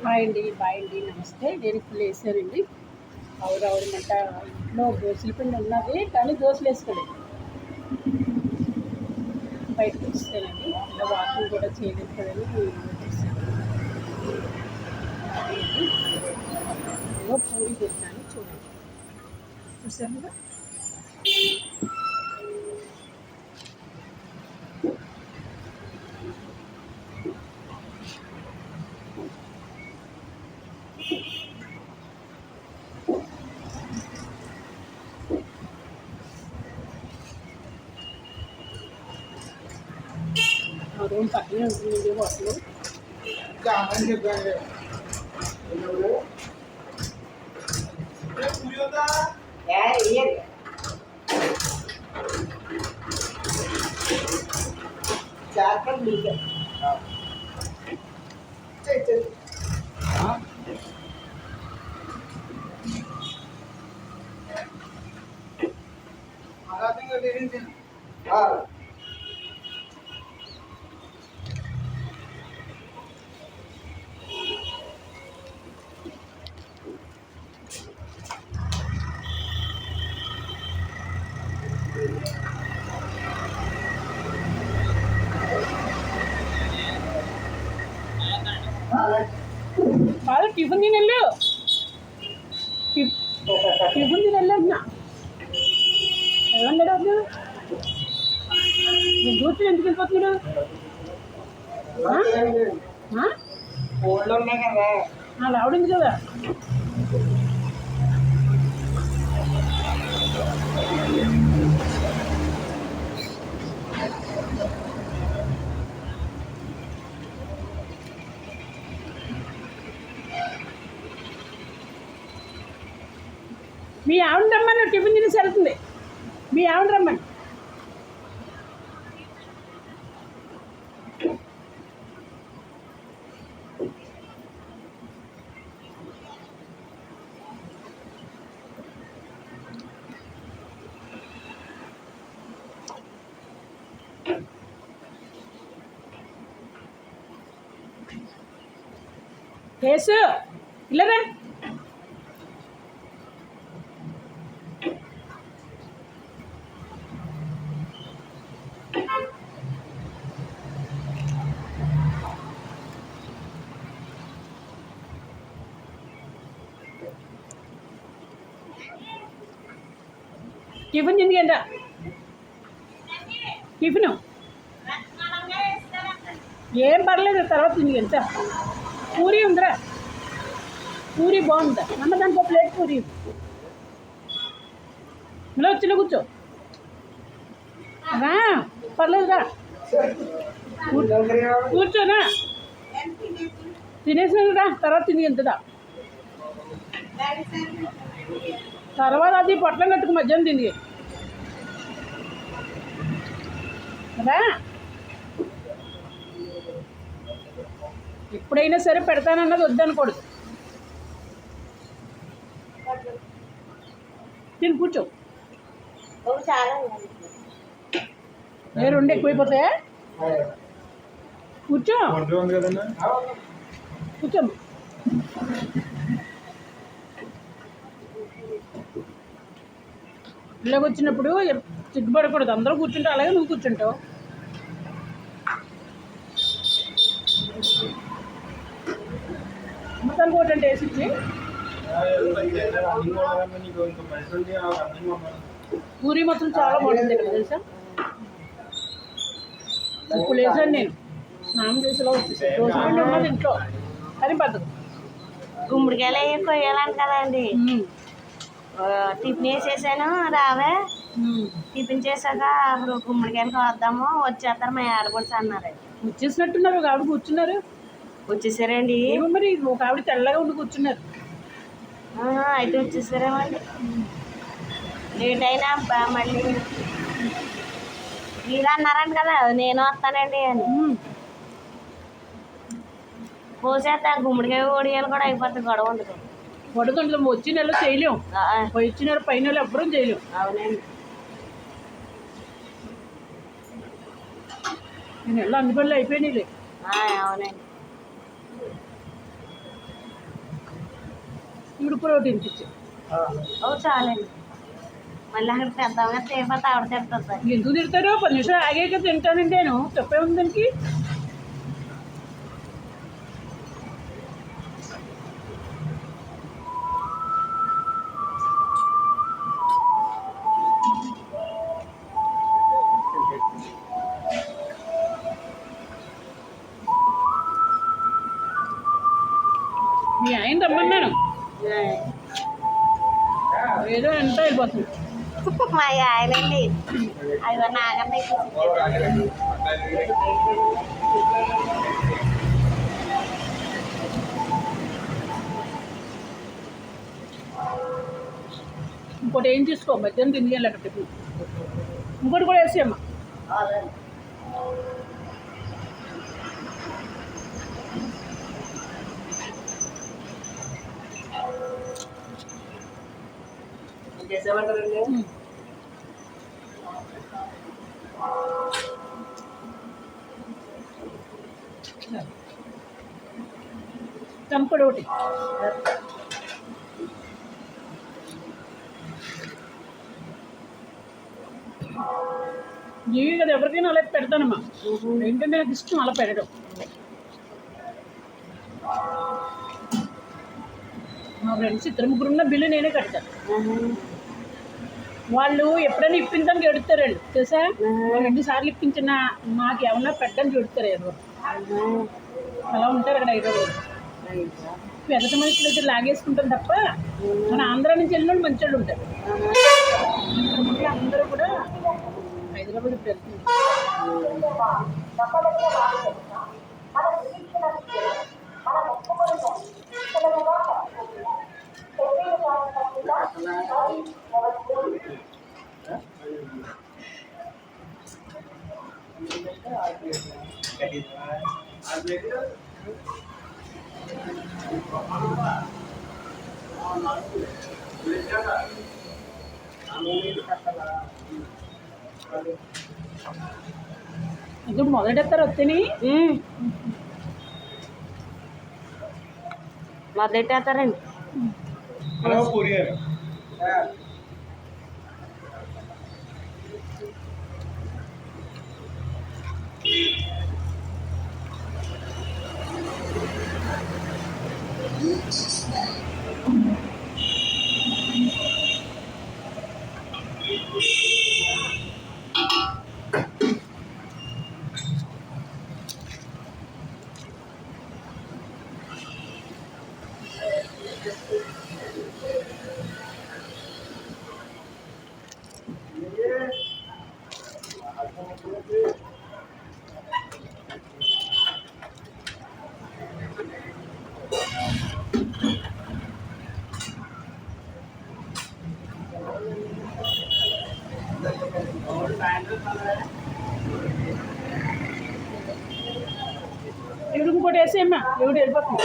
Hi అండి నమస్తే. నేను ఇప్పుడు వేసానండి. అవురవురమంట ఇంట్లో దోశల పిండి ఉన్నది, కానీ దోశలు వేసుకోలేదు. బయటకు వచ్చేసానండి. ఇలా వాకింగ్ కూడా చేయలేదు కదని వచ్చేసాను. ఏదో పూరి పెట్టినాను, చూడండి. చూసాను కదా. రూమ్ పక్కనే ఉంటుందండి హోటల్. బాగా టిఫిన్ తిని వెళ్ళు, టిఫిన్ తిని వెళ్ళన్నా ఏమన్నాడు అప్పుడు. నేను దూరం ఎందుకు వెళ్ళిపోతున్నాడు? ఆవిడ ఉంది కదా. మీ ఆవిడ రమ్మని టిఫిన్ తినేసి వెళ్తుంది. మీ ఆవిడ రమ్మని. కేసు ఇల్లరా. టిఫిన్ తిందికంట. టిఫిన్ ఏం పర్లేదు, తర్వాత తిందికంట. పూరి ఉందిరా, పూరి బాగుందా అన్న. దానికి ప్లేట్ పూరి ఇలా వచ్చిన కూర్చో రా, పర్లేదురా, కూర్చోనా. తినేసినది రా, తర్వాత తిని ఎంతదా. తర్వాత అది పొట్లం కట్టుకు మధ్యాహ్నం తింది రా. ఎప్పుడైనా సరే పెడతానన్నది వద్దనకూడదు. తిని కూర్చో. ఏ రెండు ఎక్కువైపోతాయా? కూర్చో కూర్చో. ఇలాగ వచ్చినప్పుడు సిగ్గుపడకూడదు. అందరూ కూర్చుంటావు, అలాగే నువ్వు కూర్చుంటావు. మొత్తానికి ఒకటంటే వేసిచ్చి పూరి మాత్రం చాలా బాగుంటుంది ఇక్కడ తెలుసా. ఇప్పుడు వేసాను నేను, స్నానం చేసేలా వచ్చేసి రోజు పిండి ఉన్నది ఇంట్లో, కానీ బద్దకు. గుమ్మడికాయలు అవి కొయ్యాలని కదండి. టిఫిన్ వేసేసాను, రావే టిఫిన్ చేశాక అప్పుడు గుమ్మడికాయలు కోద్దాము, వచ్చేస్తారు మా ఆడపడుచు అన్నారు. వచ్చేసినట్టున్నారు. ఒక ఆవిడ కూర్చున్నారు. వచ్చేసారండి. ఏమో మరి, ఒక ఆవిడ తెల్లగా ఉండి కూర్చున్నారు. అయితే వచ్చేసారేమండి. లేట్ అయినా మళ్ళీ మీరు అన్నారండి కదా నేను వస్తానండి అని. పోసేస్తా గుమ్మడికాయ ఓడియాలు కూడా అయిపోతుంది, గొడవ ఉండదు. గొడవ వచ్చి నెలలో చేయలేము, వచ్చి నెల పై నెల ఎప్పుడూ చేయలేము. అవునండి. నేను ఎలా అన్ని పనులు అయిపోయినాయి. అవునండి. ఇప్పుడు ప్రోటీన్ పిచ్చి. ఓ చాలండి. మళ్ళీ అక్కడ తెద్దామని తేపోతే ఆవిడ తిడుతుంది. ఎందుకు తిడతారు? 10 నిమిషాలు ఆగాక తింటానండి నేను. తప్పే ఉంది దానికి. మీ ఆయన రమ్మన్నాను, ఏదో ఎంత అయిపోతుంది. మా ఆయనండి అయ్యో నాకన్నా ఇంకోటి ఏం తీసుకో, మధ్యాహ్నం తినేయాలంటే ఇంకోటి కూడా వేసేయమ్మా. కంపడు ఒకటి. ఇవి కదా ఎవరికైనా అలా పెడతానమ్మా. ఏంటంటే నాకు ఇష్టం అలా పెట్టడం. మా ఫ్రెండ్స్ 2-3 ఉన్న బిల్లు నేనే కడతాను. వాళ్ళు ఎప్పుడైనా ఇప్పించడానికి ఎడుతారండి తెలుసా. 2 సార్లు ఇప్పించిన మాకు ఏమన్నా పెట్టడానికి ఎడుతారు ఏదో. అలా ఉంటారు అక్కడ హైదరాబాద్. పెద్ద మనుషులు అయితే లాగేసుకుంటారు తప్ప మన ఆంధ్ర నుంచి వెళ్ళిన వాళ్ళు మంచి వాళ్ళు ఉంటారు. అందరూ కూడా హైదరాబాద్ వెళ్తున్నారు. ఇప్పుడు మొదలెడతారు వస్తేని మొదలెట్టేస్తారండి. ఇప్పుడు ఇంకోటి వేసేయమ్మా. ఎవడు వెళ్ళిపోతుంది.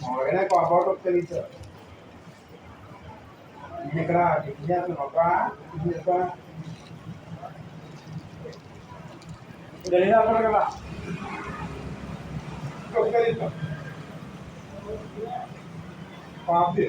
మామూలుగానే కాంపౌండ్ వస్తుంది సార్. నేను ఇక్కడ టిఫిన్ చేస్తాను. ఒక టిఫిన్ చేస్తా గలీలా కదా కాఫీ